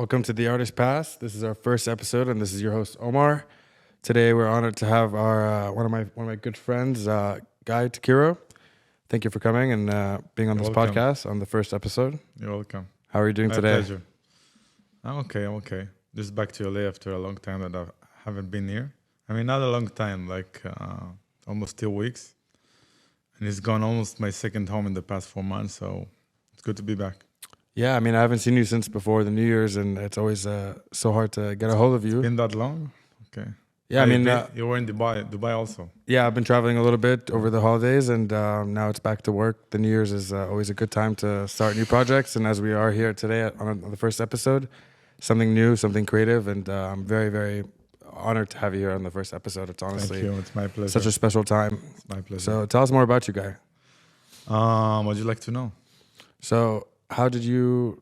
Welcome to The Artist Pass. This is our first episode, and this is your host Omar. Today, we're honored to have our one of my good friends, Guy Takiru. Thank you for coming and being on You're this welcome. podcast on the first episode. You're welcome. How are you doing My today? pleasure. I'm okay. Just back to LA after a long time that I haven't been here. I mean, not a long time, like almost 2 weeks. And it's gone almost my second home in the past 4 months, so it's good to be back. Yeah, I mean, I haven't seen you since before the New Year's, and it's always so hard to get a hold of you. Been that long? Okay. Yeah, I mean, you were in Dubai also. yeah, I've been traveling a little bit over the holidays, and now it's back to work. The New Year's is always a good time to start new projects, and as we are here today on the first episode, something new, something creative, and I'm very, very honored to have you here on the first episode. It's honestly Thank you. It's my pleasure. such a special time. It's my pleasure. So tell us more about you, Guy. What'd you like to know? So how did you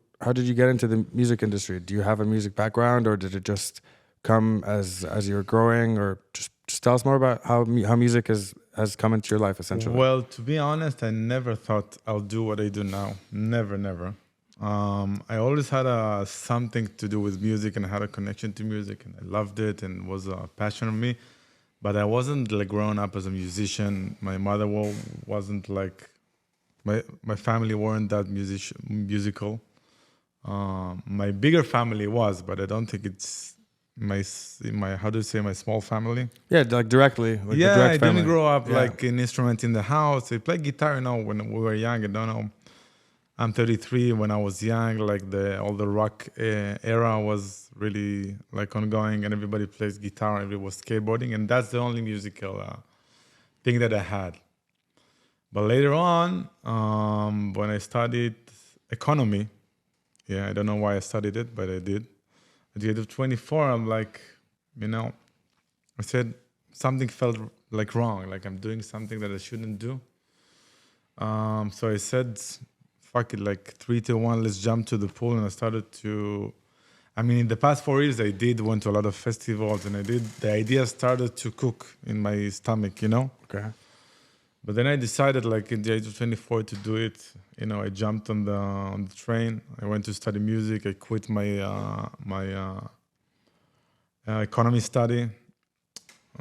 get into the music industry? Do you have a music background, or did it just come as you were growing, or just tell us more about how music has come into your life essentially? Well, to be honest, I never thought I'll do what I do now. Never. I always had something to do with music, and I had a connection to music, and I loved it, and it was a passion of me. But I wasn't like grown up as a musician. My mother wasn't like my family weren't that musical. My bigger family was, but I don't think it's my how do you say, my small family. Yeah, like directly. Like Yeah, the direct I family. didn't grow up Yeah. like an instrument in the house. I played guitar, when we were young. I don't know. I'm 33. When I was young, like all the rock era was really like ongoing, and everybody plays guitar. Everybody was skateboarding, and that's the only musical thing that I had. But later on, when I studied economy, yeah, I don't know why I studied it, but I did. At the age of 24, I'm like, I said something felt like wrong, like I'm doing something that I shouldn't do. So I said, fuck it, like 3, 2, 1, let's jump to the pool. And I started in the past 4 years, went to a lot of festivals, and the idea started to cook in my stomach, Okay. But then I decided, like at the age of 24, to do it. I jumped on the train. I went to study music. I quit my economy study.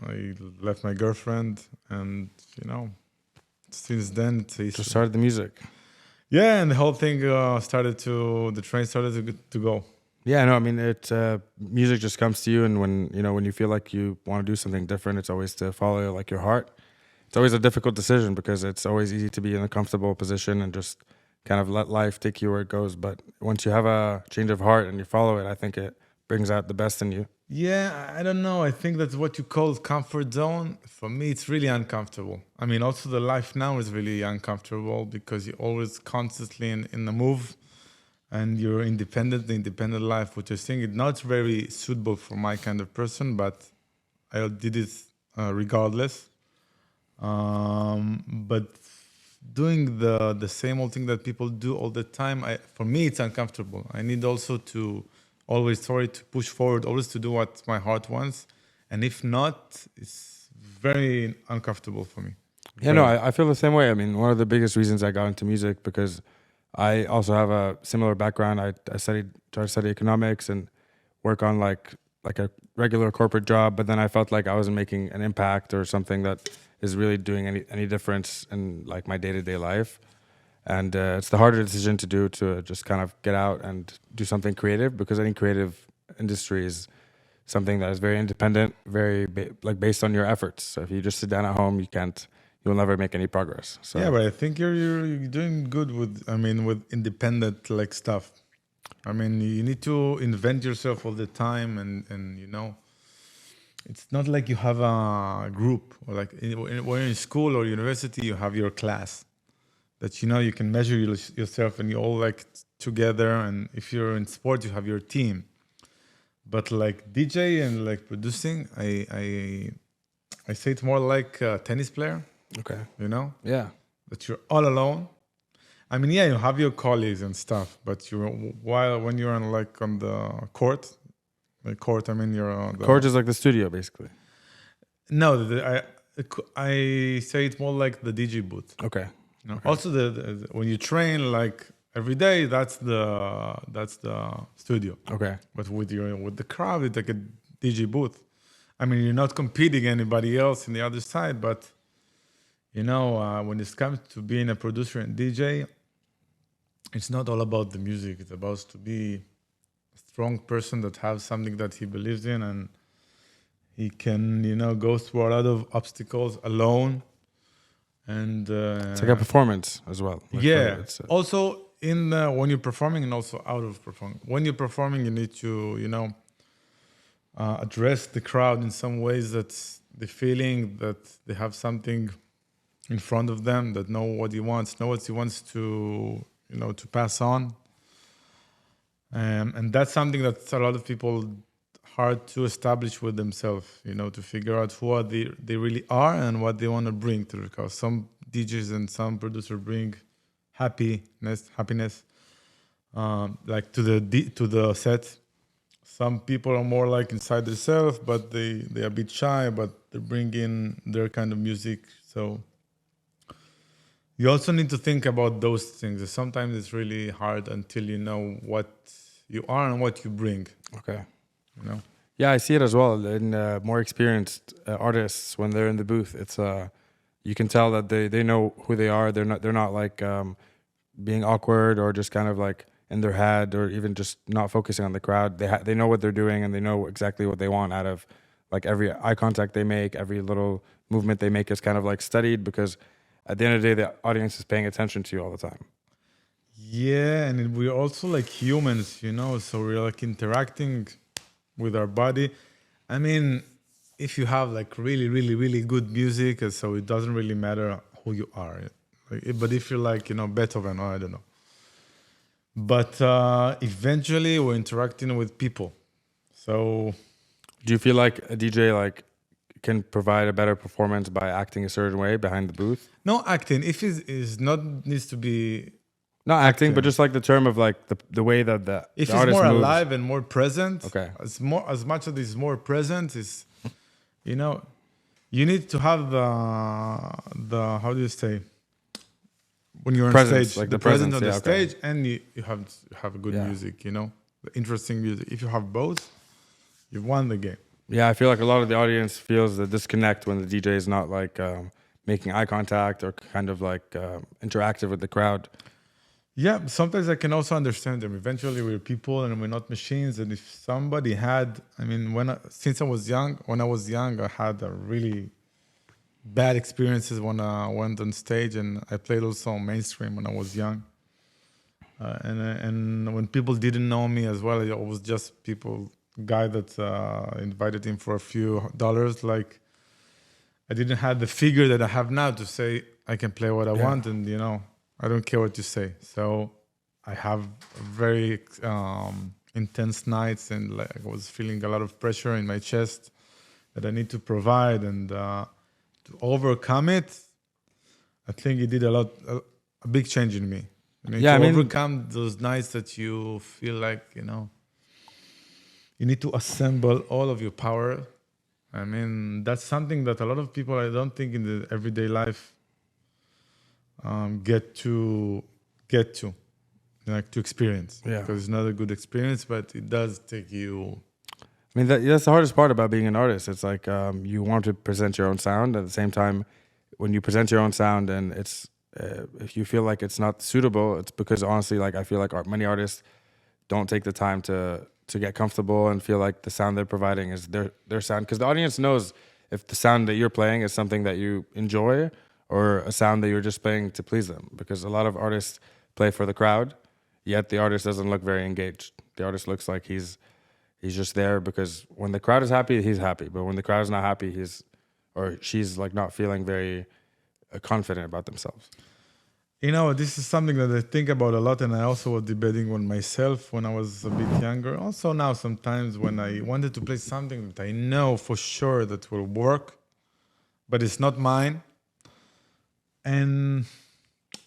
I left my girlfriend, and since then Just started the music. yeah, and the whole thing the train started to go. Yeah, no, I mean, music just comes to you, and when you feel like you want to do something different, it's always to follow like your heart. It's always a difficult decision because it's always easy to be in a comfortable position and just kind of let life take you where it goes. But once you have a change of heart and you follow it, I think it brings out the best in you. Yeah, I don't know. I think that's what you call comfort zone. For me, it's really uncomfortable. I mean, also the life now is really uncomfortable because you're always constantly in the move, and you're independent, the independent life, which I think is not very suitable for my kind of person, but I did it regardless. But doing the same old thing that people do all the time, for me, it's uncomfortable. I need also to to push forward, always to do what my heart wants. And if not, it's very uncomfortable for me. Yeah, no, I feel the same way. I mean, one of the biggest reasons I got into music because I also have a similar background. I tried to study economics and work on like a regular corporate job, but then I felt like I wasn't making an impact or something that is really doing any difference in like my day-to-day life. And it's the harder decision to do, to just kind of get out and do something creative, because any creative industry is something that is very independent, very based on your efforts. So if you just sit down at home, you'll never make any progress. So yeah, but I think you're doing good with independent like stuff. I mean, you need to invent yourself all the time, and it's not like you have a group, or like when you're in school or university, you have your class that you can measure yourself, and you all like together. And if you're in sport, you have your team. But like DJ and like producing, I say it's more like a tennis player. okay, Yeah, that you're all alone. I mean, yeah, you have your colleagues and stuff, but when you're on the court, you're on the court is like the studio basically. No, I say it's more like the DJ booth. Okay. Also, when you train, like every day, that's the studio. Okay. But with the crowd, it's like a DJ booth. I mean, you're not competing anybody else in the other side, but when it comes to being a producer and DJ, it's not all about the music. It's about to be a strong person that has something that he believes in, and he can, go through a lot of obstacles alone. And It's like a performance as well. Like yeah, it's, also when you're performing and also out of performing. When you're performing, you need to, address the crowd in some ways that the feeling that they have something in front of them, that know what he wants to, to pass on. And that's something that a lot of people hard to establish with themselves, to figure out who are they really are and what they want to bring to the crowd. Some DJs and some producers bring happiness, like to the set. Some people are more like inside themselves, but they're a bit shy, but they bring in their kind of music. So you also need to think about those things. Sometimes it's really hard until you know what you are and what you bring. okay. You know. Yeah, I see it as well in more experienced artists when they're in the booth. It's you can tell that they know who they are. They're not like being awkward or just kind of like in their head or even just not focusing on the crowd. They know what they're doing and they know exactly what they want out of like every eye contact they make, every little movement they make is kind of like studied because at the end of the day the audience is paying attention to you all the time. Yeah, and we're also like humans, so we're like interacting with our body. I mean, if you have like really, really, really good music, so it doesn't really matter who you are. But if you're like, Beethoven, or I don't know. But eventually we're interacting with people. So Do you feel like a DJ like can provide a better performance by acting a certain way behind the booth? no acting. If it is not needs to be Not acting, but just like the term of like the way that the if the it's artist more moves. alive and more present. Okay. As much as it's more present is, you need to have the how do you say when you're on Presence, stage, like the the presence presence, on the yeah, okay. stage, and you have good Yeah. music, the interesting music. If you have both, you've won the game. Yeah, I feel like a lot of the audience feels the disconnect when the DJ is not like making eye contact or kind of like interactive with the crowd. Yeah, sometimes I can also understand them. Eventually, we're people and we're not machines. And if somebody had, I mean, since I was young, I had a really bad experiences when I went on stage, and I played also mainstream when I was young. And when people didn't know me as well, I was just guy that invited him for a few dollars. Like I didn't have the figure that I have now to say I can play what I want, and I don't care what you say. So I have very intense nights, and like I was feeling a lot of pressure in my chest that I need to provide, and to overcome it, I think it did a big change in me. Overcome those nights that you feel like, you need to assemble all of your power. I mean, that's something that a lot of people, I don't think in the everyday life get to like to experience. Yeah. Because it's not a good experience, but it does take you. I mean, that's the hardest part about being an artist. It's like you want to present your own sound. At the same time, when you present your own sound and it's if you feel like it's not suitable, it's because honestly, like I feel like many artists don't take the time to get comfortable and feel like the sound they're providing is their sound. Because the audience knows if the sound that you're playing is something that you enjoy or a sound that you're just playing to please them. Because a lot of artists play for the crowd, yet the artist doesn't look very engaged. The artist looks like he's just there because when the crowd is happy, he's happy. But when the crowd is not happy, he's or she's like not feeling very confident about themselves. This is something that I think about a lot, and I also was debating with myself when I was a bit younger. Also now, sometimes when I wanted to play something that I know for sure that will work, but it's not mine. And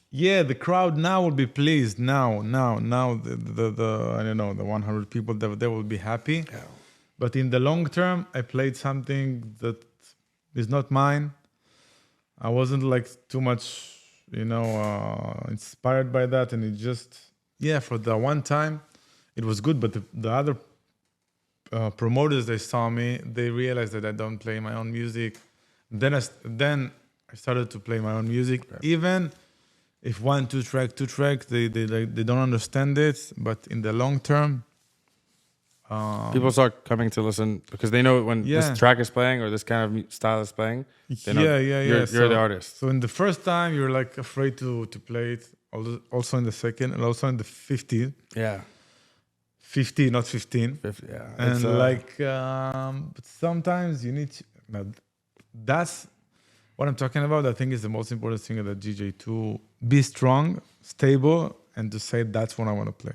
yeah, the crowd now will be pleased. Now, the I don't know, the 100 people, they will be happy. Yeah. But in the long term, I played something that is not mine. I wasn't like too much, inspired by that, and it just yeah, for the one time, it was good. But the other promoters, they saw me, they realized that I don't play my own music. Then I started to play my own music, even if two track, they don't understand it. But in the long term, People start coming to listen because they know when yeah. this track is playing or this kind of style is playing. They know You're the artist. So in the first time, you're like afraid to play it. Also in the second, and also in the 50, Yeah. 50, not 15. 50, yeah. And but sometimes you need now, that's what I'm talking about. I think is the most important thing of the DJ, to be strong, stable, and to say that's what I want to play.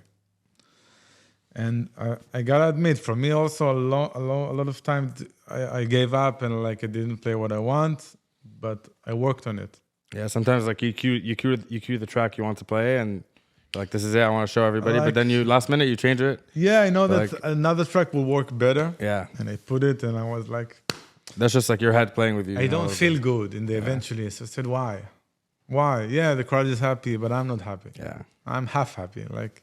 And I gotta admit, for me also, a lot of times I gave up and like I didn't play what I want, but I worked on it. Yeah, sometimes like you cue the track you want to play and you're like, this is it, I want to show everybody. But then you last minute you change it. Yeah, I know that like, another track will work better. Yeah. And I put it and I was like, that's just like your head playing with you. I don't feel good in the eventually. So I said, why? Why? Yeah, the crowd is happy, but I'm not happy. Yeah. I'm half happy. Like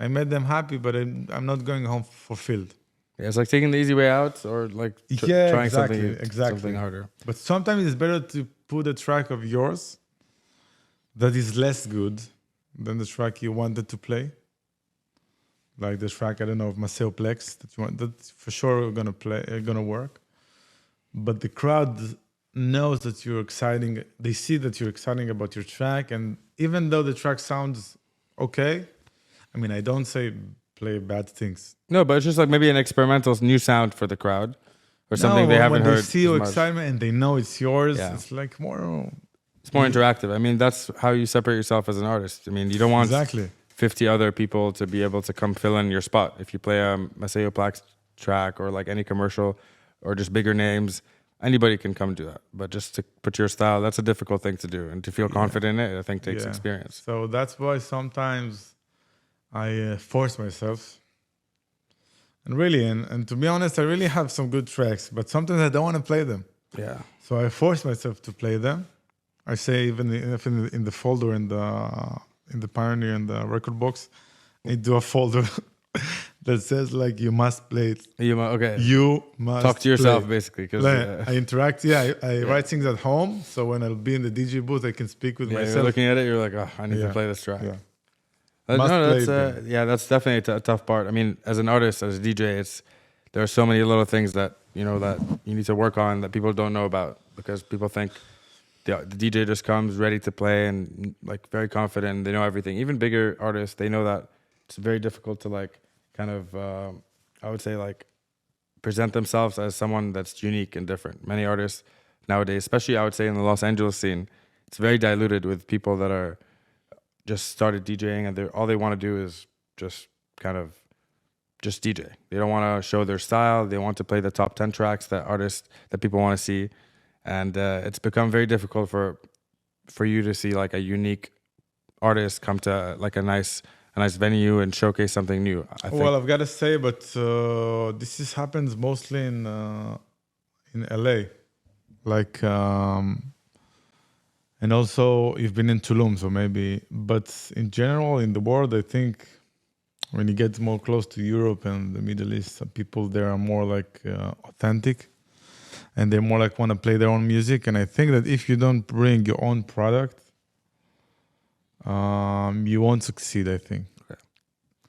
I made them happy, but I'm not going home fulfilled. Yeah, it's like taking the easy way out or like trying something harder. But sometimes it's better to put a track of yours that is less good than the track you wanted to play. Like the track, I don't know, of Maceo Plex that's for sure gonna work. But the crowd knows that you're exciting. They see that you're exciting about your track, and even though the track sounds okay, I mean, I don't say play bad things. No, but it's just like maybe an experimental new sound for the crowd or something they haven't heard. When they see your excitement and they know it's yours, it's like more. It's more interactive. I mean, that's how you separate yourself as an artist. I mean, you don't want 50 other people to be able to come fill in your spot. If you play a Maceo Plex track or like any commercial or just bigger names, anybody can come do that. But just to put your style, that's a difficult thing to do. And to feel confident in it, I think takes experience. So that's why sometimes I force myself. And really, and to be honest, I really have some good tracks, but sometimes I don't want to play them. Yeah. So I force myself to play them. I say even if in the folder in the Pioneer and the record box, I do a folder that says like you must play it. You must talk to yourself basically. Because I interact. Yeah, I write things at home, so when I'll be in the DJ booth, I can speak with myself. You're looking at it, you're like, oh, I need to play this track. Yeah. That's definitely a tough part. I mean, as an artist, as a DJ, there are so many little things that that you need to work on that people don't know about because people think the DJ just comes ready to play and like very confident. They know everything. Even bigger artists, they know that it's very difficult to like kind of I would say like present themselves as someone that's unique and different. Many artists nowadays, especially I would say in the Los Angeles scene, it's very diluted with people that are just started DJing and all they want to do is just kind of just DJ. They don't want to show their style. They want to play the top 10 tracks that people want to see. And it's become very difficult for you to see like a unique artist come to like a nice venue and showcase something new. I think. Well, I've got to say, but this happens mostly in LA, like, and also you've been in Tulum, so maybe. But in general, in the world, I think when you get more close to Europe and the Middle East, people there are more like authentic. And they more like want to play their own music. And I think that if you don't bring your own product, you won't succeed, I think. Okay.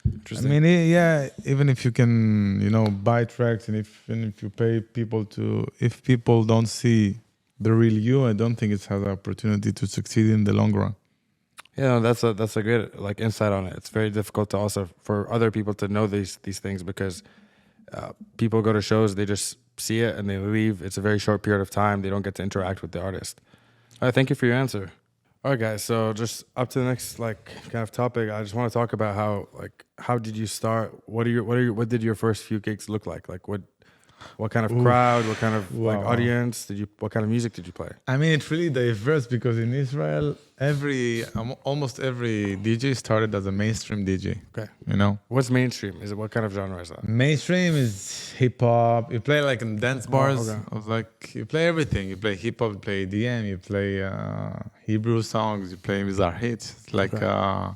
Interesting. I mean, yeah, even if you can, buy tracks and if you pay people if people don't see the real you, I don't think it has an opportunity to succeed in the long run. Yeah, that's a good like insight on it. It's very difficult to also for other people to know these things because people go to shows, they just see it and they leave. It's a very short period of time. They don't get to interact with the artist. All right, thank you for your answer. All right, guys. So just up to the next like kind of topic. I just want to talk about how did you start? What did your first few gigs look like? Like what kind of crowd? What kind of like audience what kind of music did you play? I mean, it's really diverse because in Israel, almost every DJ started as a mainstream DJ. Okay. What's mainstream? What kind of genre is that? Mainstream is hip hop. You play like in dance bars. Okay. Like you play everything. You play hip hop. You play EDM. You play Hebrew songs, you play Mizrah hits. It's like,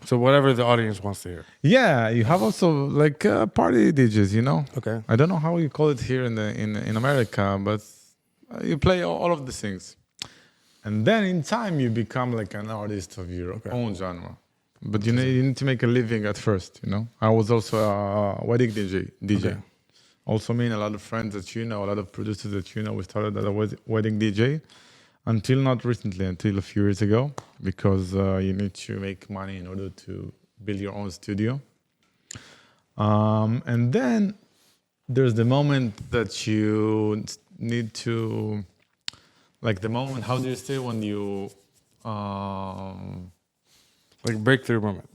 So whatever the audience wants to hear. yeah, you have also like party DJs, you know? Okay. I don't know how you call it here in America, but you play all of the things. And then in time, you become like an artist of your own genre. But you need to make a living at first, you know? I was also a wedding DJ. Okay. Also me and a lot of friends that you know, a lot of producers that you know, we started as a wedding DJ until not recently, until a few years ago, because you need to make money in order to build your own studio. And then there's the moment that you need to, like the moment, how do you say when you, Like breakthrough moment.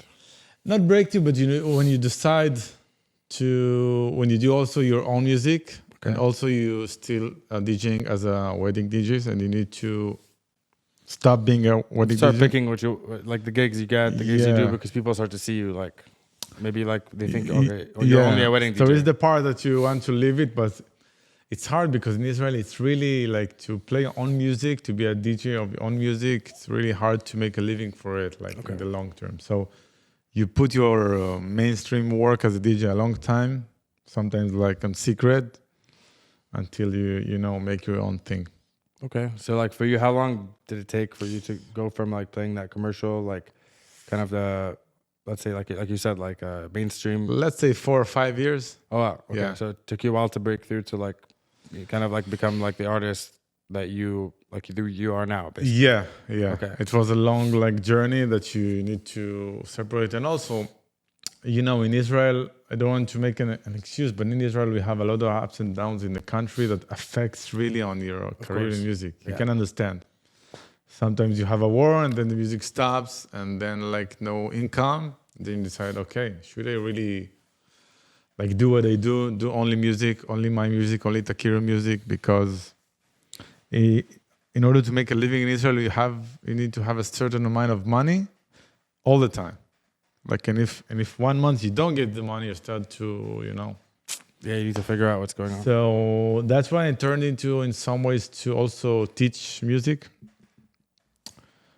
not breakthrough, but you know, when you decide to, when you do also your own music, and also you still DJing as a wedding DJs, and you need to stop being a wedding Start DJ. picking what you like, the gigs you get, the gigs you do, because people start to see you like, maybe like they think, okay, or you're only a wedding DJ. There is the part that you want to leave it, but it's hard because in Israel it's really like to play your own music, to be a DJ of your own music. It's really hard to make a living for it, like in the long term. So you put your mainstream work as a DJ a long time, sometimes like on secret, until you know make your own thing. Okay. So like for you, how long did it take for you to go from like playing that commercial, like kind of the, let's say like you said, like mainstream? Let's say 4 or 5 years. Oh wow. Okay. Yeah. So it took you a while to break through to like you kind of like become like the artist that you are now, basically. Yeah. Okay. It was a long like journey that you need to separate. And also, you know, in Israel, I don't want to make an excuse, but in Israel we have a lot of ups and downs in the country that affects really on your career in music. You can understand. Sometimes you have a war and then the music stops and then like no income. Then you decide, okay, should I really like do what I do only music, only my music, only Takiru music? Because in order to make a living in Israel, you need to have a certain amount of money all the time. Like, and if 1 month you don't get the money, you start to, you know. Yeah, you need to figure out what's going on. So that's why I turned into, in some ways, to also teach music.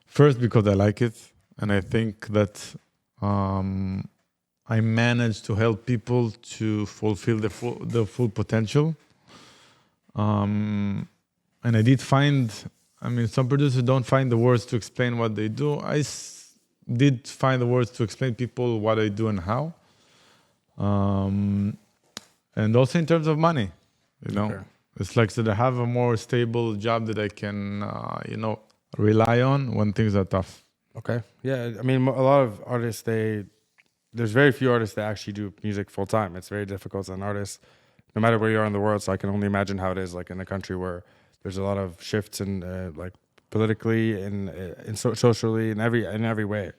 First, because I like it, and I think that I managed to help people to fulfill the full potential. And I did find, I mean, some producers don't find the words to explain what they do. Did find the words to explain people what I do and how. And also in terms of money, you know, it's like so that I have a more stable job that I can, you know, rely on when things are tough. Okay. Yeah. I mean, a lot of artists, there's very few artists that actually do music full time. It's very difficult as an artist, no matter where you are in the world. So I can only imagine how it is like in a country where there's a lot of shifts in like politically and socially in every way.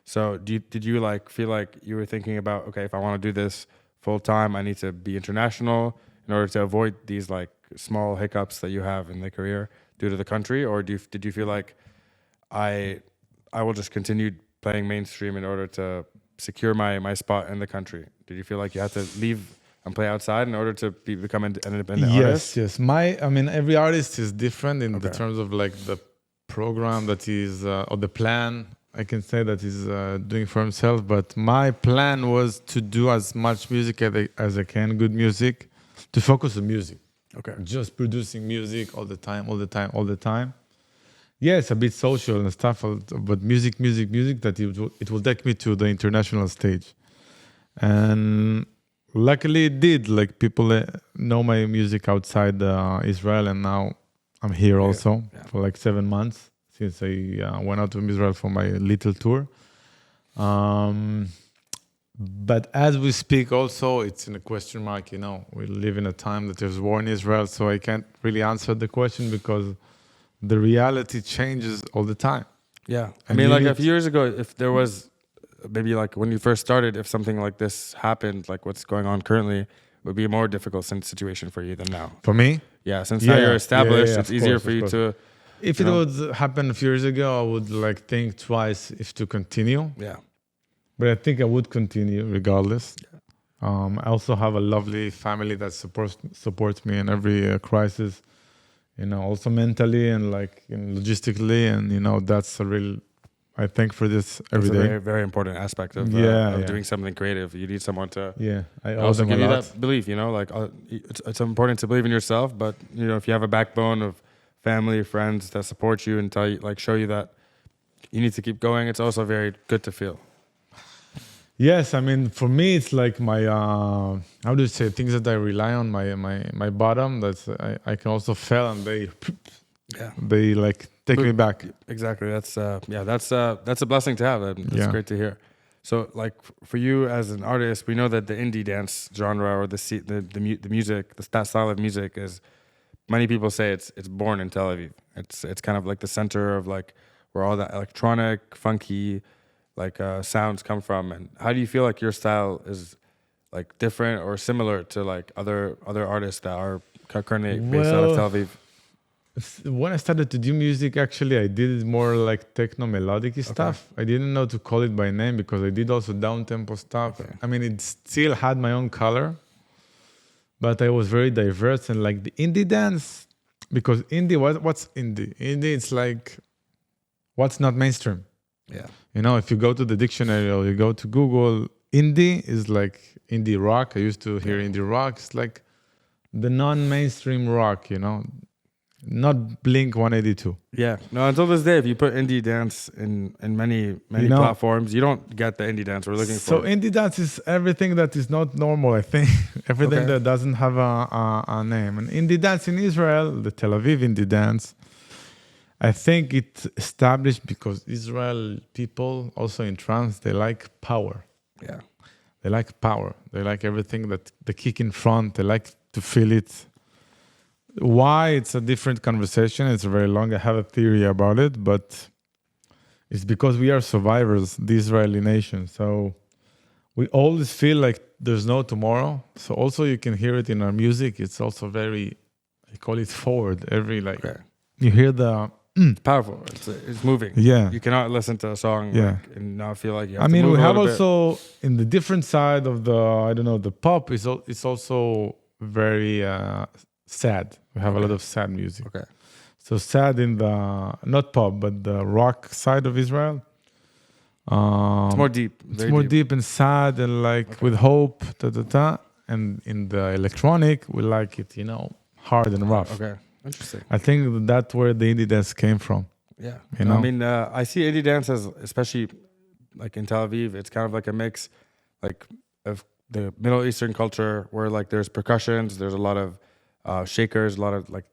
So did you like feel like you were thinking about, okay, if I want to do this full time, I need to be international in order to avoid these like small hiccups that you have in the career due to the country? Or did you feel like I will just continue playing mainstream in order to secure my spot in the country? Did you feel like you had to leave and play outside in order to become an independent artist? Yes. I mean, every artist is different in the terms of like the program that is, or the plan, I can say that he's doing for himself. But my plan was to do as much music as I can, good music, to focus on music. Okay. Just producing music all the time. Yes, a bit social and stuff, but music, that it will take me to the international stage. And luckily it did. Like people know my music outside Israel, and now I'm here also for like 7 months since I went out of Israel for my little tour. But as we speak also, it's in a question mark, you know. We live in a time that there's war in Israel, so I can't really answer the question because the reality changes all the time. Yeah. I mean, like a few years ago, if there was maybe like when you first started, if something like this happened, like what's going on currently, it would be a more difficult situation for you than now. For me? Yeah, since now you're established, it's easier for you to... If it would happen a few years ago, I would like think twice if to continue. Yeah. But I think I would continue regardless. I also have a lovely family that supports me in every crisis. Also mentally and like logistically, and that's a real. I think for this every It's a day. very, very important aspect of Yeah. doing something creative. You need someone to Yeah, I owe also them a give you lot. that belief. Like it's important to believe in yourself, but if you have a backbone of family, friends that support you and tell you, like, show you that you need to keep going, it's also very good to feel. Yes, I mean for me it's like my how do you say, things that I rely on, my bottom, that I can also fail and they like take me back. Exactly. That's that's a blessing to have. That's Yeah. great to hear. So, like, for you as an artist, we know that the indie dance genre or the music, that style of music is, many people say it's born in Tel Aviv. It's kind of like the center of like where all that electronic, funky, like sounds come from. And how do you feel like your style is like different or similar to like other artists that are currently based out of Tel Aviv? When I started to do music, actually, I did it more like techno melodic stuff. I didn't know to call it by name because I did also down tempo stuff. Okay. I mean, it still had my own color, but I was very diverse. And like the indie dance, because indie, what's indie? Indie, it's like what's not mainstream. Yeah. If you go to the dictionary or you go to Google, indie is like indie rock. I used to hear indie rock. It's like the non-mainstream rock, not Blink 182. Yeah. No, until this day, if you put indie dance in many platforms, you don't get the indie dance we're looking for. So indie dance is everything that is not normal, I think. Everything that doesn't have a name. And indie dance in Israel, the Tel Aviv indie dance, I think it's established because Israel people, also in trance, they like power. Yeah. They like power. They like everything that the kick in front. They like to feel it. Why? It's a different conversation. It's very long. I have a theory about it, but it's because we are survivors, the Israeli nation. So we always feel like there's no tomorrow. So also you can hear it in our music. It's also very, I call it forward. You hear the... It's powerful. It's moving. Yeah. You cannot listen to a song and not feel like you have I to mean, move we a have little also in the different side of the pop, it's also very sad. We have a lot of sad music. Okay. So sad in the, not pop, but the rock side of Israel. It's more deep. It's more deep and sad and like with hope, And in the electronic, we like it, hard and rough. Okay. Interesting. I think that's where the indie dance came from. Yeah. I mean, I see indie dance as, especially like in Tel Aviv, it's kind of like a mix like of the Middle Eastern culture where like there's percussions, there's a lot of shakers, a lot of like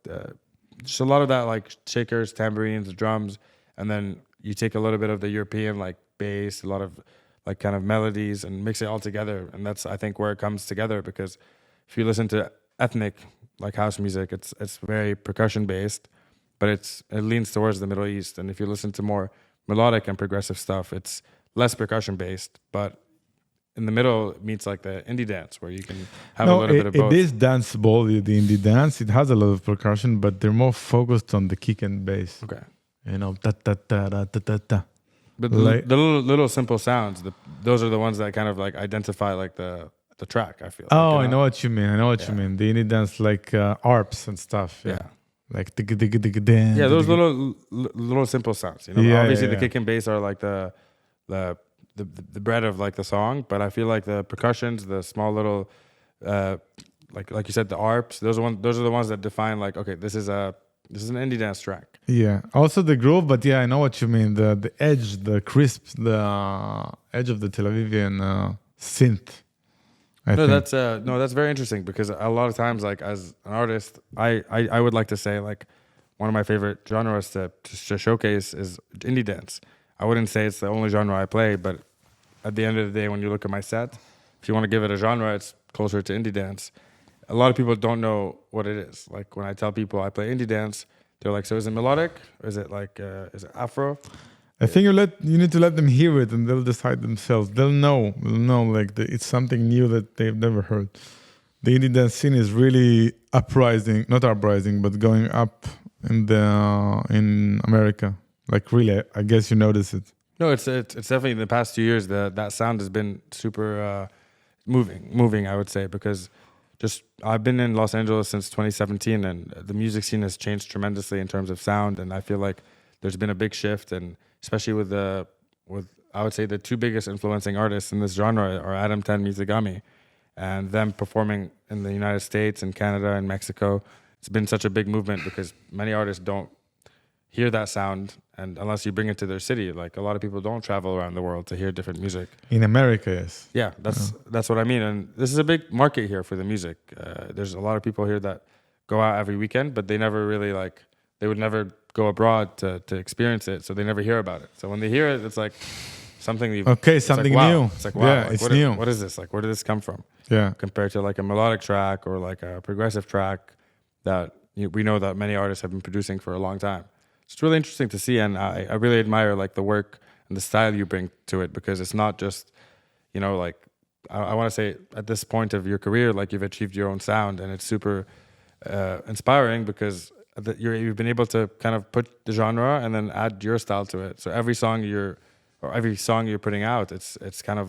just a lot of that like shakers, tambourines, drums, and then you take a little bit of the European like bass, a lot of like kind of melodies and mix it all together. And that's, I think, where it comes together, because if you listen to ethnic like house music, it's very percussion based, but it leans towards the Middle East. And if you listen to more melodic and progressive stuff, it's less percussion based, but in the middle it meets like the indie dance where you can have a little bit of both. It is danceable, the indie dance. It has a lot of percussion, but they're more focused on the kick and bass. Okay. Ta ta ta ta ta ta. But the little simple sounds, those are the ones that kind of like identify like the track, I feel. Oh, I know what you mean. You mean. The indie dance like ARPs and stuff. Yeah. Like dig dig dig dig. Yeah, those little simple sounds. Obviously the kick and bass are like the bread of like the song, but I feel like the percussions, the small little like you said, the ARPs, those are the ones that define like, okay, this is an indie dance track. Yeah. Also the groove, but yeah, I know what you mean. The edge, the crisp, the edge of the Tel Avivian synth. That's very interesting, because a lot of times, like as an artist, I would like to say like one of my favorite genres to showcase is indie dance. I wouldn't say it's the only genre I play, but at the end of the day, when you look at my set, if you want to give it a genre, it's closer to indie dance. A lot of people don't know what it is. Like when I tell people I play indie dance, they're like, so is it melodic? Or is it like, is it Afro? I think you need to let them hear it and they'll decide themselves. They'll know like it's something new that they've never heard. The indie dance scene is really not uprising, but going up in America. Like really, I guess you notice it. No, it's definitely in the past 2 years that sound has been super moving, I would say, because just I've been in Los Angeles since 2017, and the music scene has changed tremendously in terms of sound. And I feel like there's been a big shift, and especially with I would say the two biggest influencing artists in this genre are Adam 10 Mizugami, and them performing in the United States and Canada and Mexico. It's been such a big movement because many artists don't hear that sound, and unless you bring it to their city, like a lot of people don't travel around the world to hear different music. In America, yes. Yeah, that's what I mean. And this is a big market here for the music. There's a lot of people here that go out every weekend, but they never really they would never go abroad to experience it, so they never hear about it. So when they hear it, it's like something something wow. new. It's like, wow, yeah, like, it's new. What is this? Like, where did this come from? Yeah. Compared to like a melodic track or like a progressive track that we know that many artists have been producing for a long time. It's really interesting to see, and I really admire like the work and the style you bring to it, because it's not just, like I want to say at this point of your career, like you've achieved your own sound, and it's super inspiring because you've been able to kind of put the genre and then add your style to it. So every song you're putting out, it's kind of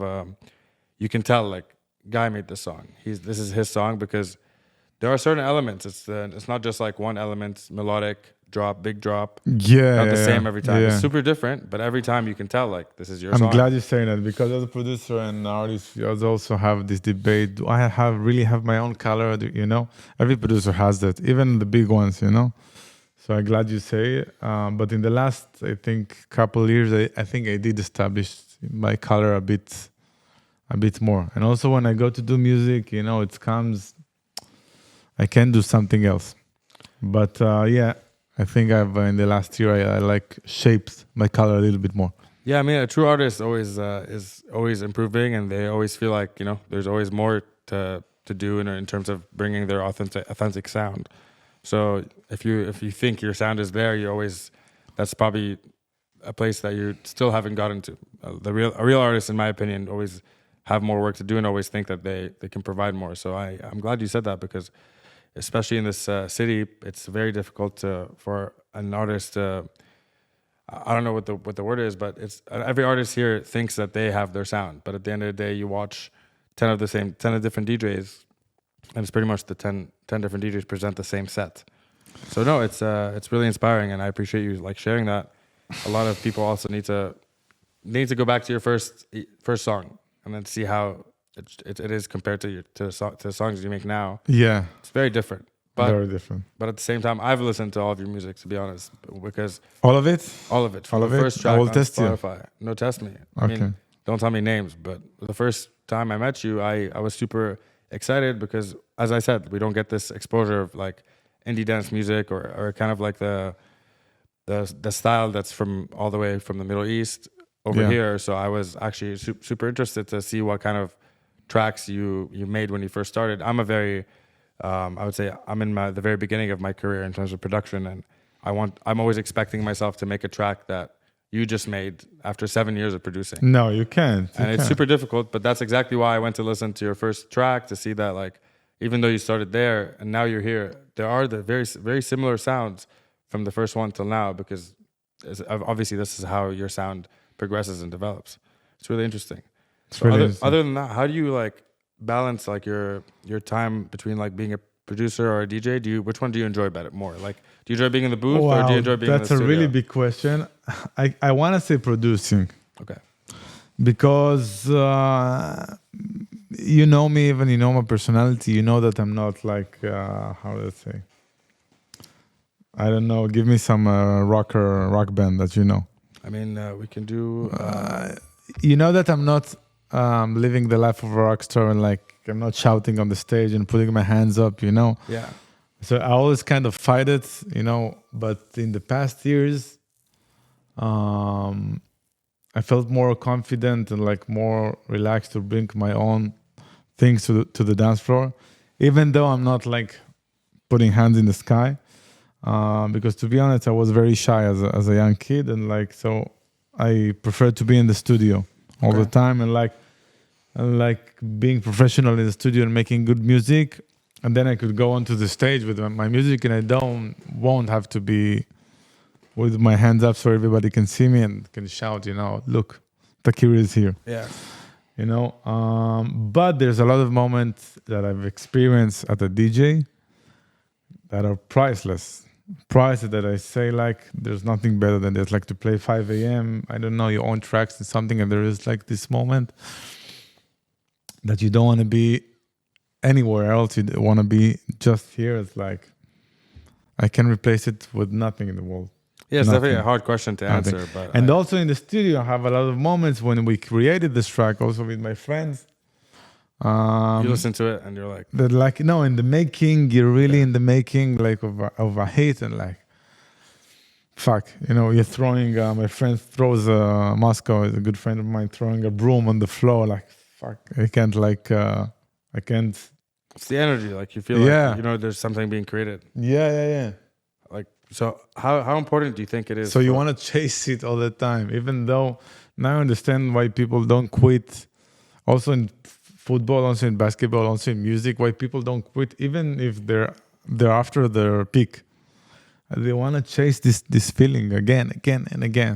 you can tell like Guy made this song. This is his song because there are certain elements. It's not just like one element, melodic drop, big drop. Yeah, not the same every time. Yeah. It's super different, but every time you can tell like this is your I'm song. glad you're saying that, because as a producer and artist, you also have this debate. Do I really have my own color? Every producer has that, even the big ones. So I'm glad you say it. But in the last, I think, couple years, I think I did establish my color a bit more. And also when I go to do music, it comes, I can do something else. But I think I've in the last year I like shaped my color a little bit more. Yeah, I mean, a true artist always is always improving, and they always feel like there's always more to do in terms of bringing their authentic sound. So if you think your sound is there, that's probably a place that you still haven't gotten to. A real artist, in my opinion, always have more work to do and always think that they can provide more. So I'm glad you said that, because especially in this city, it's very difficult for an artist to, I don't know what the word is, but it's every artist here thinks that they have their sound, but at the end of the day, you watch 10 of different DJs, and it's pretty much the 10 different DJs present the same set. So no, it's really inspiring, and I appreciate you like sharing that. A lot of people also need to go back to your first song and then see how it is compared to the songs you make now. Yeah, it's very different. Very different. But at the same time, I've listened to all of your music, to be honest, because all of it. From the first track I will on test Spotify. you. No, test me. Okay. I mean, don't tell me names, but the first time I met you, I was super excited because, as I said, we don't get this exposure of like indie dance music or kind of like the style that's from all the way from the Middle East over here. So I was actually super interested to see what kind of tracks you made when you first started. I'm a very I would say I'm in the very beginning of my career in terms of production, and I'm always expecting myself to make a track that you just made after 7 years of producing. No, you can't. It's super difficult, but that's exactly why I went to listen to your first track, to see that like even though you started there and now you're here, there are the very very similar sounds from the first one till now, because obviously this is how your sound progresses and develops. It's really interesting. So other than that, how do you like balance like your time between like being a producer or a DJ? Which one do you enjoy more? Like, do you enjoy being in the booth or do you enjoy being in the studio? That's a really big question. I want to say producing. Okay. Because you know me, even you know my personality, you know that I'm not like, how do I say? I don't know, give me some rock band that you know. I mean, we can do... you know that I'm not living the life of a rock star, and like I'm not shouting on the stage and putting my hands up, Yeah. So I always kind of fight it, but in the past years, I felt more confident and like more relaxed to bring my own things to the dance floor, even though I'm not like putting hands in the sky, because to be honest, I was very shy as a young kid, and like so I preferred to be in the studio all the time and like being professional in the studio and making good music, and then I could go onto the stage with my music, and I won't have to be with my hands up so everybody can see me and can shout, look, Takiru is here. Yeah. you know. But there's a lot of moments that I've experienced at a DJ that are priceless. Priceless that I say like there's nothing better than this. Like to play 5 a.m. I don't know your own tracks and something, and there is like this moment that you don't want to be anywhere else. You want to be just here. It's like I can replace it with nothing in the world. Yeah, it's Nothing. definitely a hard question to Nothing. answer. But And also in the studio, I have a lot of moments when we created this track, also with my friends. you listen to it and you're like, That like no, in the making, you're really in the making like of a hit, and like fuck, you know, you're throwing. My friend throws Moscow is a good friend of mine throwing a broom on the floor. Like fuck, I can't like I can't. it's the energy. Like you feel Yeah. like, you know, there's something being created. Yeah. Like, so how important do you think it is? So you for- want to chase it all the time, even though now I understand why people don't quit. Also in football, also in basketball, also in music, why people don't quit, even if they're after their peak. They want to chase this feeling again and again.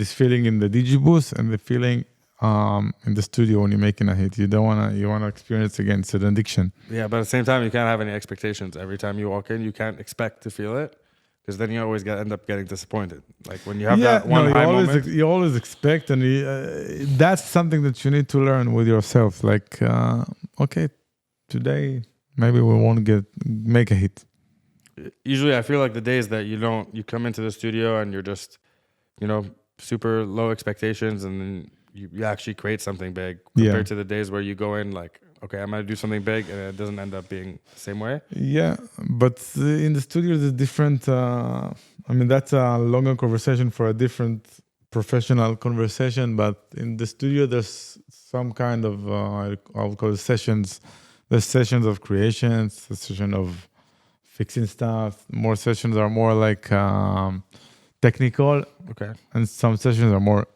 This feeling in the DJ booth and the feeling in the studio when you're making a hit. You want to experience again. It's an addiction. Yeah, but at the same time, you can't have any expectations. Every time you walk in, you can't expect to feel it, because then you always end up getting disappointed. Like when you have that one high moment. You always expect, and that's something that you need to learn with yourself. Like, okay, today maybe we won't make a hit. Usually, I feel like the days that you come into the studio and you're just, you know, super low expectations, and then you actually create something big compared to the days where you go in like, okay, I'm gonna do something big, and it doesn't end up being the same way. Yeah, but in the studio there's different. I mean, that's a longer conversation for a different professional conversation. But in the studio, there's some kind of I would call it sessions. There's sessions of creations, a session of fixing stuff. More sessions are more like technical, Okay. and some sessions are more,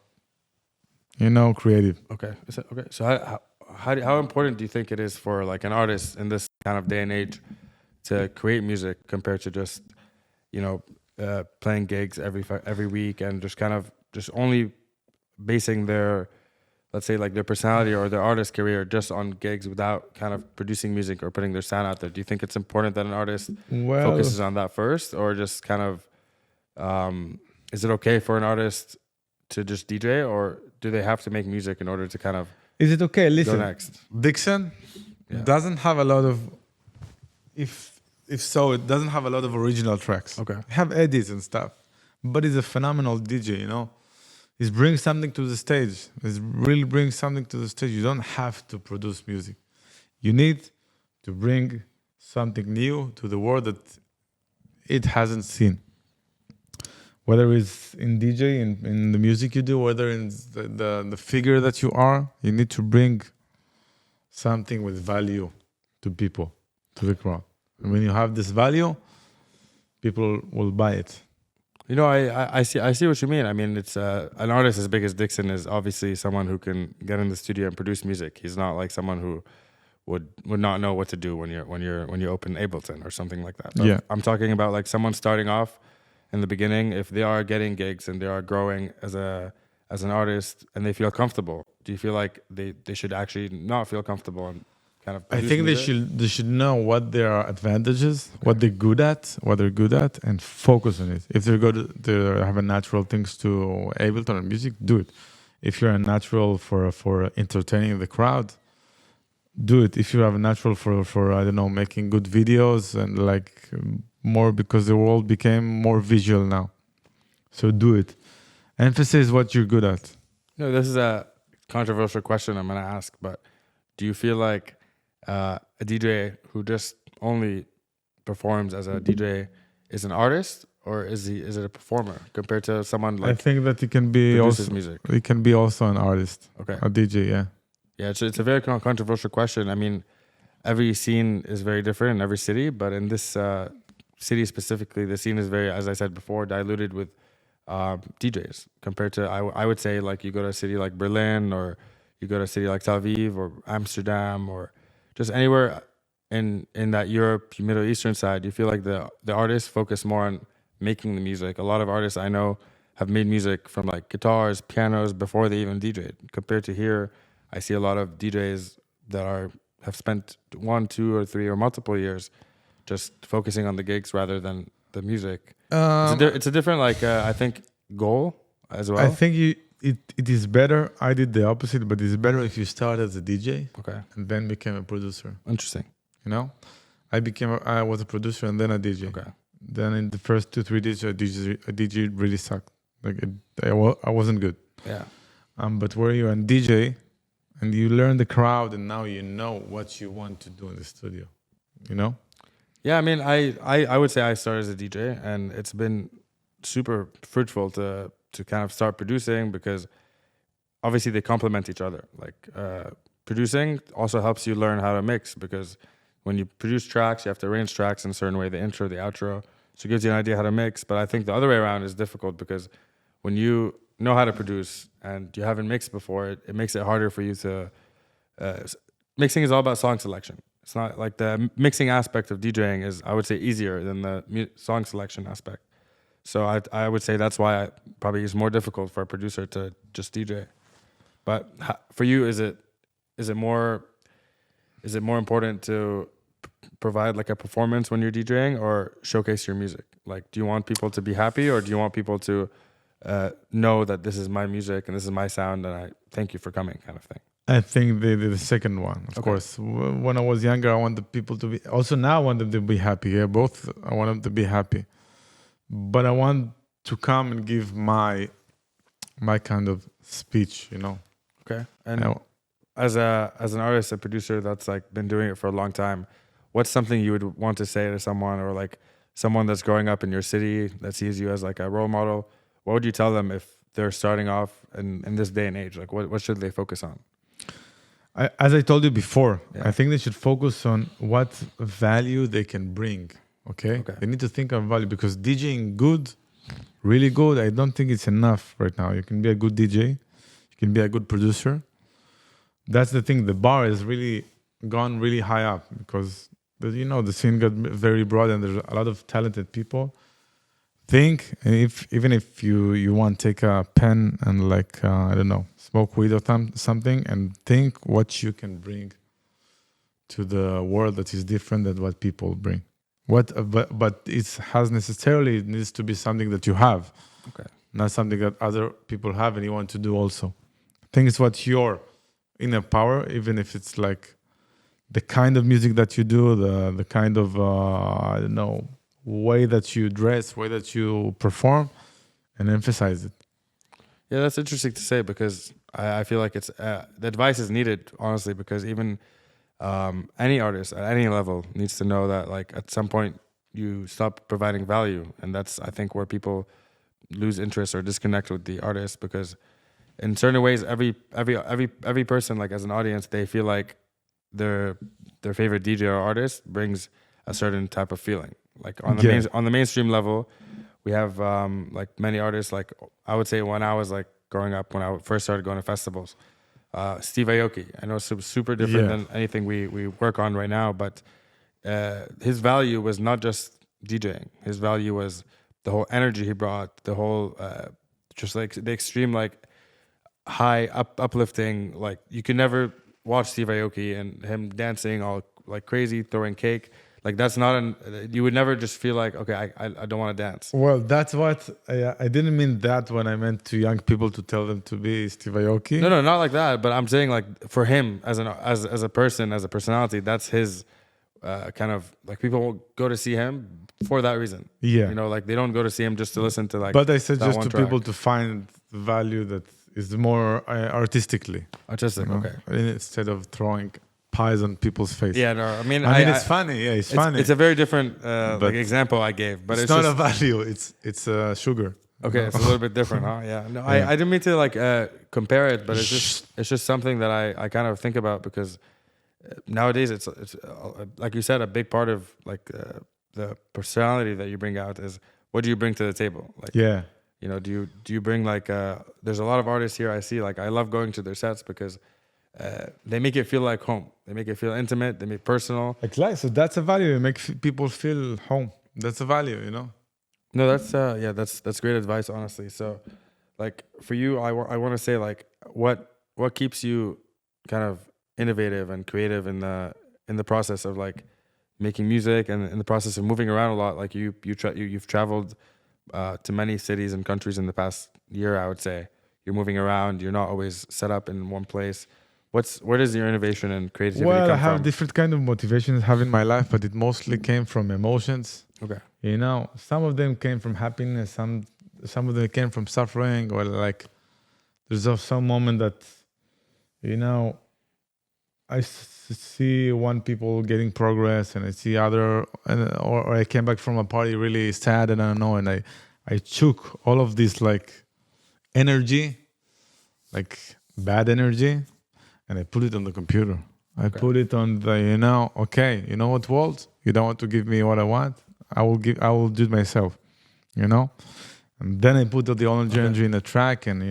you know, creative. Okay. Okay. So how important do you think it is for like an artist in this kind of day and age to create music compared to just, you know, playing gigs every week and just kind of just only basing their, let's say, like their personality or their artist career just on gigs without kind of producing music or putting their sound out there? Do you think it's important that an artist focuses on that first, or just kind of is it okay for an artist to just DJ, or do they have to make music in order to kind of Is it okay? go Listen, next? Dixon doesn't have a lot of, if so, it doesn't have a lot of original tracks. Okay. Have edits and stuff, but he's a phenomenal DJ. You know, he's bringing something to the stage. He's really bringing something to the stage. You don't have to produce music. You need to bring something new to the world that it hasn't seen. Whether it's in DJ, in the music you do, whether in the figure that you are, you need to bring something with value to people, to the crowd. And when you have this value, people will buy it. You know, I see what you mean. I mean, it's an artist as big as Dixon is obviously someone who can get in the studio and produce music. He's not like someone who would not know what to do when you open Ableton or something like that. But Yeah. I'm talking about like someone starting off in the beginning. If they are getting gigs and they are growing as an artist and they feel comfortable, do you feel like they should actually not feel comfortable and kind of I produce think music? they should know what their advantages, what they're good at, and focus on it. If they're good, they have a natural things to Ableton or music, do it. If you're a natural for entertaining the crowd, do it. If you have a natural for I don't know, making good videos and like more, because the world became more visual now, so do it. Emphasis what you're good at. No, this is a controversial question I'm going to ask, but do you feel like a DJ who just only performs as a DJ is an artist, or is it a performer compared to someone I like think that it can be produces also music? it can be also an artist, Okay. a DJ. Yeah. Yeah, it's a very controversial question. I mean, every scene is very different in every city, but in this city specifically, the scene is very, as I said before, diluted with DJs compared to, I would say, like you go to a city like Berlin, or you go to a city like Tel Aviv or Amsterdam, or just anywhere in that Europe, Middle Eastern side. You feel like the artists focus more on making the music. A lot of artists I know have made music from like guitars, pianos before they even DJed. Compared to here, I see a lot of DJs that have spent 1, 2, or 3 or multiple years just focusing on the gigs rather than the music. It's a different, like, I think, goal as well. I think it is better. I did the opposite, but it's better if you start as a DJ Okay. and then became a producer. Interesting. You know, I was a producer and then a DJ. Okay. Then in the first 2-3 days, a DJ really sucked. Like I wasn't good. Yeah. But where you're a DJ and you learn the crowd, and now you know what you want to do in the studio. You know. Yeah, I mean, I would say I started as a DJ, and it's been super fruitful to kind of start producing, because obviously they complement each other. Like producing also helps you learn how to mix, because when you produce tracks, you have to arrange tracks in a certain way, the intro, the outro. So it gives you an idea how to mix. But I think the other way around is difficult, because when you know how to produce and you haven't mixed before, it makes it harder for you to... mixing is all about song selection. It's not like the mixing aspect of DJing is, I would say, easier than the song selection aspect. So I would say that's why probably it's more difficult for a producer to just DJ. But for you, is it more important to provide like a performance when you're DJing, or showcase your music? Like, do you want people to be happy, or do you want people to know that this is my music and this is my sound and I thank you for coming, kind of thing? I think the second one, of course. When I was younger, I wanted people to be... Also now I want them to be happy. Yeah, both. I want them to be happy. But I want to come and give my kind of speech, you know. Okay. And as an artist, a producer that's like been doing it for a long time, what's something you would want to say to someone, or like someone that's growing up in your city that sees you as like a role model? What would you tell them if they're starting off in this day and age? Like, what should they focus on? As I told you before, Yeah. I think they should focus on what value they can bring. Okay? They need to think of value, because DJing good, really good, I don't think it's enough right now. You can be a good DJ, you can be a good producer. That's the thing. The bar is really gone really high up, because the scene got very broad and there's a lot of talented people. Think, even if you want to take a pen and like I don't know, smoke weed or something, and think what you can bring to the world that is different than what people bring. But it has necessarily needs to be something that you have, not something that other people have and you want to do also. I think it's what your inner power, even if it's like the kind of music that you do, the kind of I don't know, way that you dress, way that you perform, and emphasize it. Yeah, that's interesting to say, because I feel like it's the advice is needed, honestly, because even any artist at any level needs to know that like at some point you stop providing value, and that's, I think, where people lose interest or disconnect with the artist, because in certain ways every person, like as an audience, they feel like their favorite DJ or artist brings a certain type of feeling. Like on the mainstream level, we have like many artists. Like I would say when I was like growing up, when I first started going to festivals, Steve Aoki. I know it's super different than anything we work on right now, but his value was not just DJing. His value was the whole energy he brought, the whole just like the extreme like high uplifting. Like you could never watch Steve Aoki and him dancing all like crazy, throwing cake. Like that's not you would never just feel like, okay, I don't want to dance. Well, that's what I didn't mean that when I meant to young people to tell them to be Steve Aoki. No, not like that. But I'm saying like for him as a person, as a personality, that's his kind of like people will go to see him for that reason. Yeah, you know, like they don't go to see him just to listen to like. But I suggest to people to find value that is more artistic. Okay. Instead of throwing pies on people's face. Yeah, no, I mean, it's funny. Yeah, it's funny. It's a very different like example I gave, but it's not a value. It's sugar. Okay, it's a little bit different, huh? Yeah. No, I didn't mean to like compare it, but it's just something that I kind of think about, because nowadays it's like you said, a big part of like the personality that you bring out is what do you bring to the table? Like, you know, do you bring like there's a lot of artists here I see, like I love going to their sets because they make it feel like home. They make it feel intimate. They make it personal. Exactly. So that's a value. You make people feel home. That's a value, you know. No, that's great advice, honestly. So, like for you, I want to say like what keeps you kind of innovative and creative in the process of like making music and in the process of moving around a lot. Like you've traveled to many cities and countries in the past year. I would say you're moving around. You're not always set up in one place. Where does your innovation and creativity Well, I come have from? different kind of motivations I have in my life, but it mostly came from emotions. Okay. You know, some of them came from happiness, some of them came from suffering, or like there's also some moment that, you know, see one people getting progress, and I see other, or I came back from a party really sad, and I don't know, and I took all of this like energy, like bad energy, and I put it on the computer. I put it on the, okay, you know what, Walt? You don't want to give me what I want? I will do it myself, you know? And then I put the orange energy in a track, and,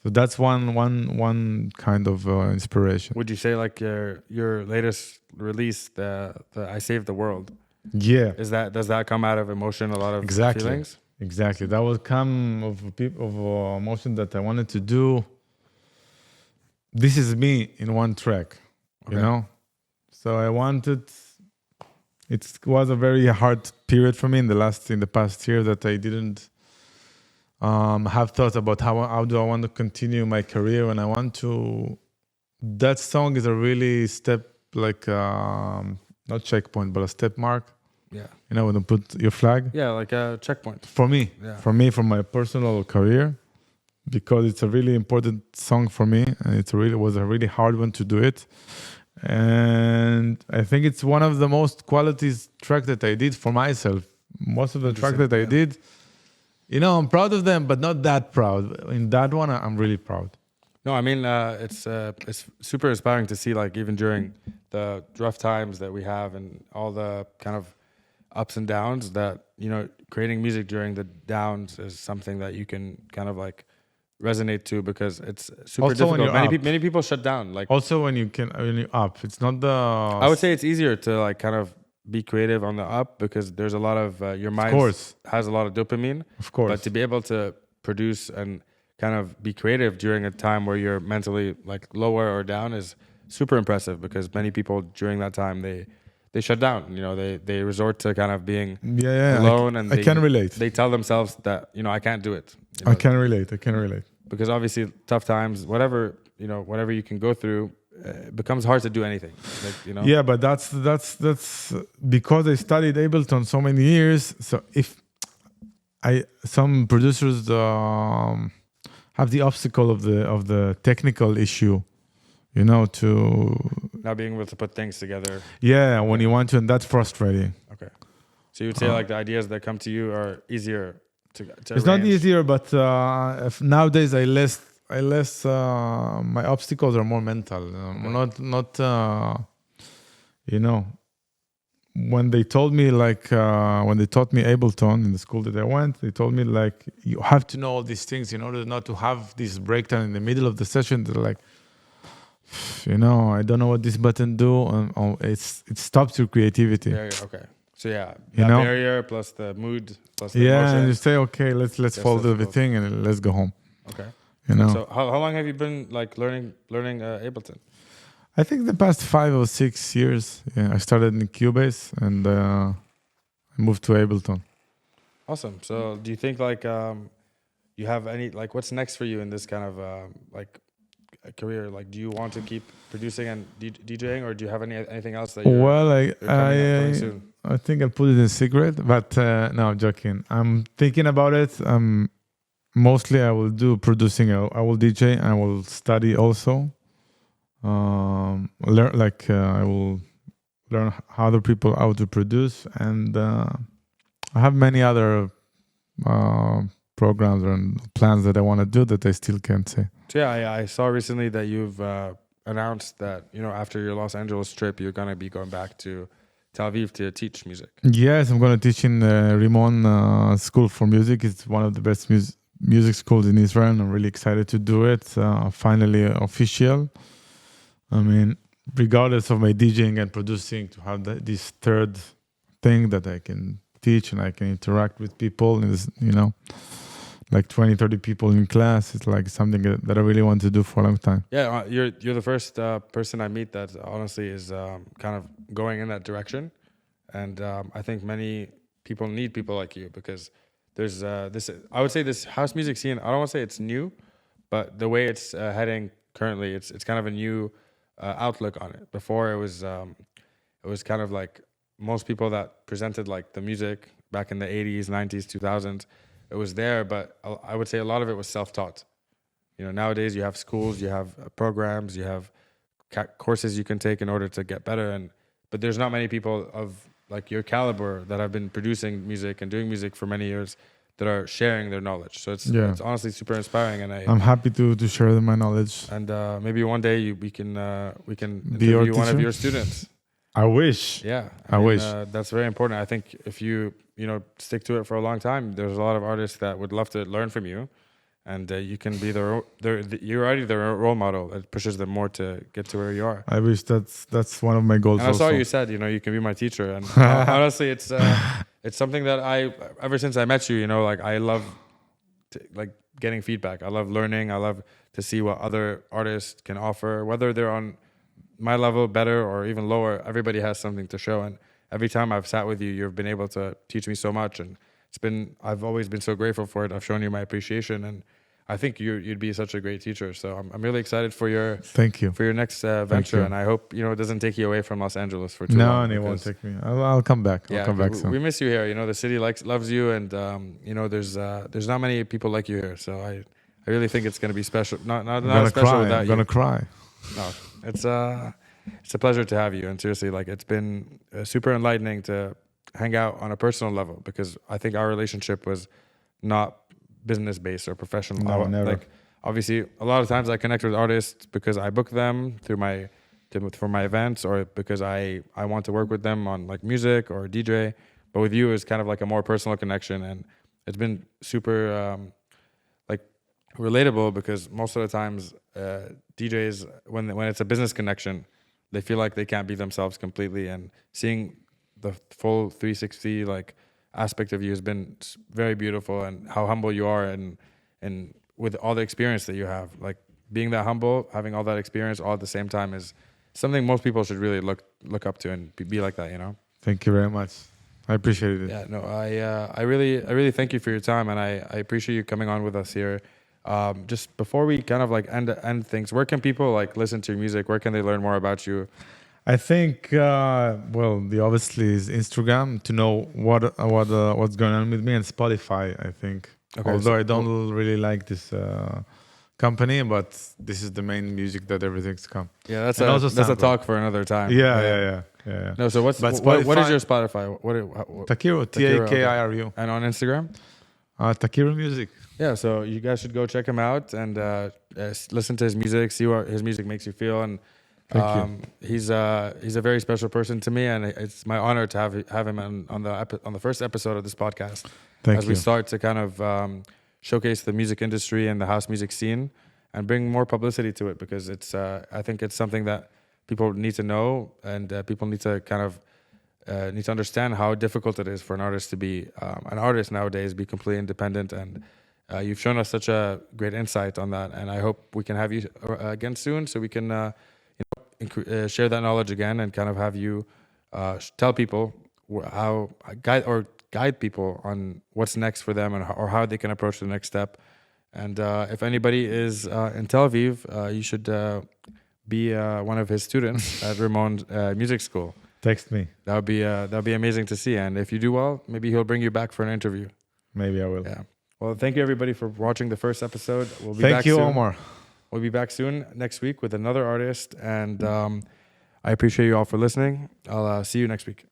so that's one kind of inspiration. Would you say like your latest release, the I Saved the World? Yeah. Does that come out of emotion, a lot of feelings? Exactly. That will come of emotion that I wanted to do. This is me in one track, you know? So I wanted, it was a very hard period for me in the past year that I didn't have thoughts about how do I want to continue my career, and I want to, that song is a really step, like, not checkpoint, but a step mark. Yeah. You know, when you put your flag. Yeah, like a checkpoint. For me, for my personal career, because it's a really important song for me, and was a really hard one to do it. And I think it's one of the most quality track that I did for myself. Most of the track that I did, I'm proud of them, but not that proud. In that one, I'm really proud. No, I mean, it's super inspiring to see, like, even during the rough times that we have and all the kind of ups and downs, that, creating music during the downs is something that you can kind of like resonate to, because it's super also difficult. Many people shut down. Like, also when you're up, it's not the. I would say it's easier to like kind of be creative on the up, because there's a lot of your mind has a lot of dopamine. Of course. But to be able to produce and kind of be creative during a time where you're mentally like lower or down is super impressive, because many people during that time they shut down. They resort to kind of being alone, and I can relate. They tell themselves that I can't do it. I can relate. Because obviously tough times, whatever you can go through, it becomes hard to do anything. Like, Yeah, but that's because I studied Ableton so many years. So if some producers have the obstacle of the technical issue, to not being able to put things together. Yeah, when you want to, and that's frustrating. Okay, so you would say like the ideas that come to you are easier to It's arrange. not easier, but nowadays I less my obstacles are more mental. Not when they told me when they taught me Ableton in the school that I went, they told me like you have to know all these things in order not to have this breakdown in the middle of the session. They're like, I don't know what this button do, and it stops your creativity. Okay. So that barrier plus the mood plus the emotion. And you say, okay, let's fold everything and let's go home. Okay. So how long have you been like learning Ableton? I think the past 5 or 6 years. Yeah, I started in Cubase and I moved to Ableton. Awesome. So do you think like you have any like what's next for you in this kind of like a career? Like, do you want to keep producing and DJing, or do you have anything else that you're coming soon? I think I'll put it in secret, but no, I'm joking. I'm thinking about it. Mostly I will do producing. I will DJ. I will study also. I will learn how to produce, and I have many other programs and plans that I want to do that I still can't say. So I saw recently that you've announced that after your Los Angeles trip, you're gonna be going back to Tel Aviv to teach music. Yes, I'm gonna teach in Rimon School for Music. It's one of the best music schools in Israel. I'm really excited to do it. Finally official. I mean, regardless of my DJing and producing, to have this third thing that I can teach and I can interact with people is, like 20, 30 people in class. It's like something that I really want to do for a long time. Yeah, you're the first person I meet that honestly is kind of going in that direction, and I think many people need people like you because there's this. I would say this house music scene. I don't want to say it's new, but the way it's heading currently, it's kind of a new outlook on it. Before it was kind of like most people that presented like the music back in the 80s, 90s, 2000s. It was there, but I would say a lot of it was self-taught. You know, nowadays you have schools, you have programs, you have courses you can take in order to get better. But there's not many people of like your caliber that have been producing music and doing music for many years that are sharing their knowledge. So it's honestly super inspiring, and I'm happy to share my knowledge. And maybe one day we can Be your interview one of teacher? your students. I wish. Yeah, I wish. That's very important. I think if you stick to it for a long time, there's a lot of artists that would love to learn from you, and you can be you're already their role model. It pushes them more to get to where you are. I wish that's one of my goals. And I saw also. you said you can be my teacher, and honestly, it's something that I ever since I met you, like I love like getting feedback. I love learning. I love to see what other artists can offer, whether they're on my level better or even lower. Everybody has something to show, and every time I've sat with you, you've been able to teach me so much, and I've always been so grateful for it. I've shown you my appreciation, and I think you'd be such a great teacher. So I'm really excited for your Thank you for your next venture, and I hope it doesn't take you away from Los Angeles for too no, long. No, it won't take me. I'll come back. I'll come back soon. We miss you here. The city loves you, and there's not many people like you here. So I really think it's going to be special. Not special without you. I'm gonna cry. No, it's a pleasure to have you, and seriously, like it's been super enlightening to hang out on a personal level, because I think our relationship was not business based or professional. No, never. Like obviously, a lot of times I connect with artists because I book them for my events, or because I want to work with them on like music or DJ. But with you, it's kind of like a more personal connection, and it's been super like relatable, because most of the times DJs, when it's a business connection, they feel like they can't be themselves completely, and seeing the full 360 like aspect of you has been very beautiful, and how humble you are, and with all the experience that you have, like being that humble, having all that experience all at the same time is something most people should really look up to and be like that. Thank you very much. I appreciate it. Yeah, no, I really thank you for your time, and I appreciate you coming on with us here. Just before we kind of like end things, where can people like listen to your music? Where can they learn more about you? I think the obviously is Instagram to know what's going on with me, and Spotify. I think, although I don't really like this company, but this is the main music that everything's come. Yeah, that's a talk for another time. Yeah. No, so what is your Spotify? Takiru, Takiru, and on Instagram, Takiru Music. Yeah, so you guys should go check him out and listen to his music, see what his music makes you feel, and he's a very special person to me, and it's my honor to have him on the first episode of this podcast. Thank you. We start to kind of showcase the music industry and the house music scene, and bring more publicity to it, because it's I think it's something that people need to know, and people need to kind of need to understand how difficult it is for an artist to be an artist nowadays, be completely independent, and you've shown us such a great insight on that, and I hope we can have you again soon, so we can share that knowledge again, and kind of have you tell people how guide people on what's next for them, or how they can approach the next step. And if anybody is in Tel Aviv, you should be one of his students at Ramon's music school. Text me. That would be amazing to see. And if you do well, maybe he'll bring you back for an interview. Maybe I will. Yeah. Well, thank you everybody for watching the first episode. We'll be back soon. Omar. We'll be back soon next week with another artist, and I appreciate you all for listening. I'll see you next week.